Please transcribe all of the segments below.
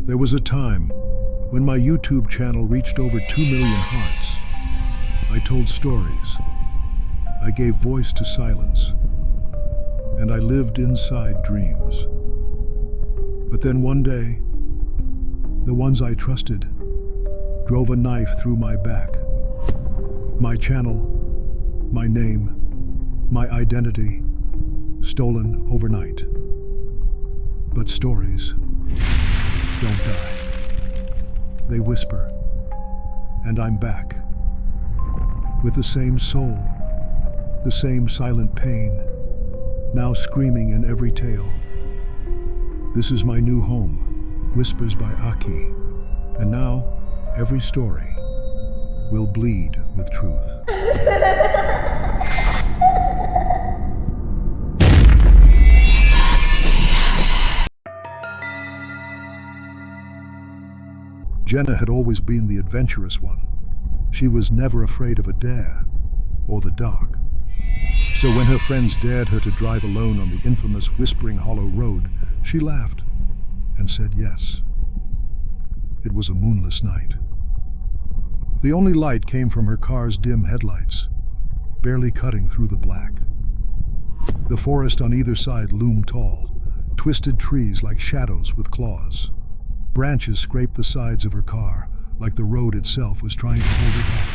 There was a time when my YouTube channel reached over 2 million hearts. I told stories. I gave voice to silence. And I lived inside dreams. But then one day, the ones I trusted drove a knife through my back. My channel, my name, my identity, stolen overnight. But stories don't die. They whisper, and I'm back. With the same soul, the same silent pain, now screaming in every tale. This is my new home, Whispers by Aki. And now, every story will bleed with truth. Jenna had always been the adventurous one. She was never afraid of a dare or the dark. So when her friends dared her to drive alone on the infamous Whispering Hollow Road, she laughed and said yes. It was a moonless night. The only light came from her car's dim headlights, barely cutting through the black. The forest on either side loomed tall, twisted trees like shadows with claws. Branches scraped the sides of her car, like the road itself was trying to hold her back.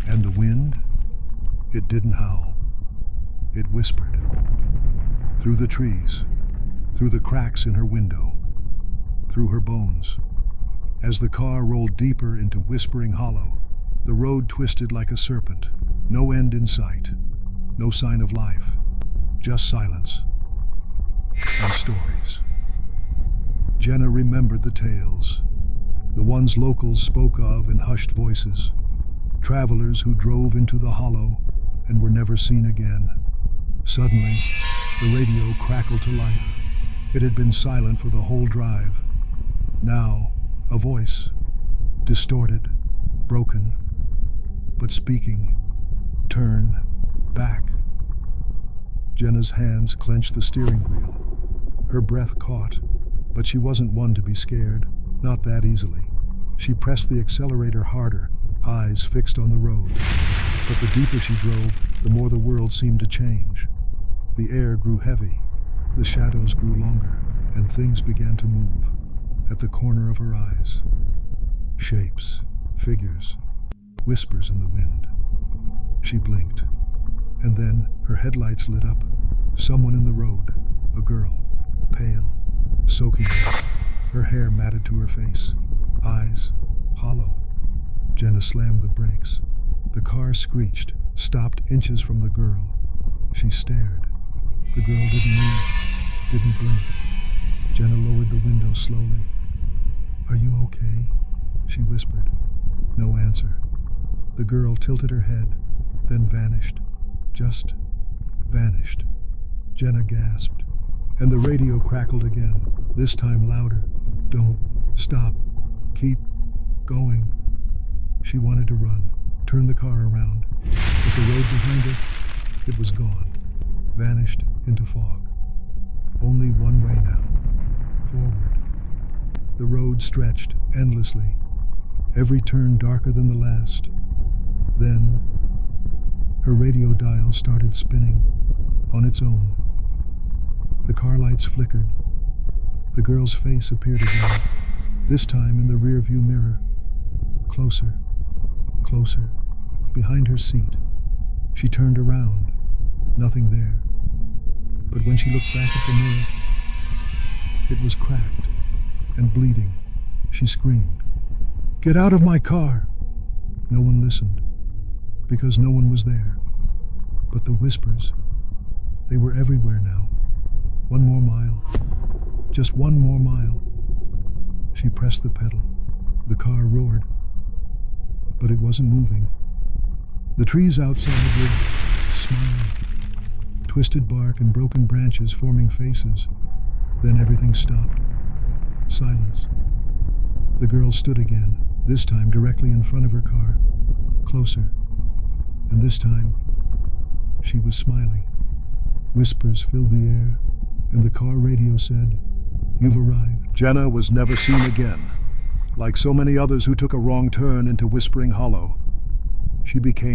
And the wind? It didn't howl. It whispered. Through the trees, through the cracks in her window, through her bones. As the car rolled deeper into Whispering Hollow, the road twisted like a serpent. No end in sight, no sign of life, just silence and stories. Jenna remembered the tales, the ones locals spoke of in hushed voices, travelers who drove into the hollow and were never seen again. Suddenly, the radio crackled to life. It had been silent for the whole drive. Now, a voice, distorted, broken, but speaking. Turn back. Jenna's hands clenched the steering wheel. Her breath caught, but she wasn't one to be scared, not that easily. She pressed the accelerator harder, eyes fixed on the road. But the deeper she drove, the more the world seemed to change. The air grew heavy, the shadows grew longer, and things began to move. At the corner of her eyes, shapes, figures, whispers in the wind. She blinked, and then her headlights lit up. Someone in the road, a girl, pale, soaking wet, her hair matted to her face, eyes hollow. Jenna slammed the brakes. The car screeched, stopped inches from the girl. She stared. The girl didn't move, didn't blink. Jenna lowered the window slowly. "Are you okay?" she whispered. No answer. The girl tilted her head, then vanished. Just vanished. Jenna gasped, and the radio crackled again, this time louder. "Don't stop. Keep going." She wanted to run, turn the car around, but the road behind her, it was gone, vanished into fog. Only one way now, forward. The road stretched endlessly, every turn darker than the last. Then, her radio dial started spinning on its own. The car lights flickered. The girl's face appeared again, this time in the rearview mirror. Closer, closer, behind her seat. She turned around, nothing there. But when she looked back at the mirror, it was cracked and bleeding. She screamed, "Get out of my car!" No one listened, because no one was there. But the whispers, they were everywhere now. One more mile, just one more mile. She pressed the pedal. The car roared, but it wasn't moving. The trees outside were smiling, twisted bark and broken branches forming faces. Then everything stopped. Silence. The girl stood again, this time directly in front of her car, closer. And this time, she was smiling. Whispers filled the air, and the car radio said, You've arrived. Jenna was never seen again. Like so many others who took a wrong turn into Whispering Hollow, she became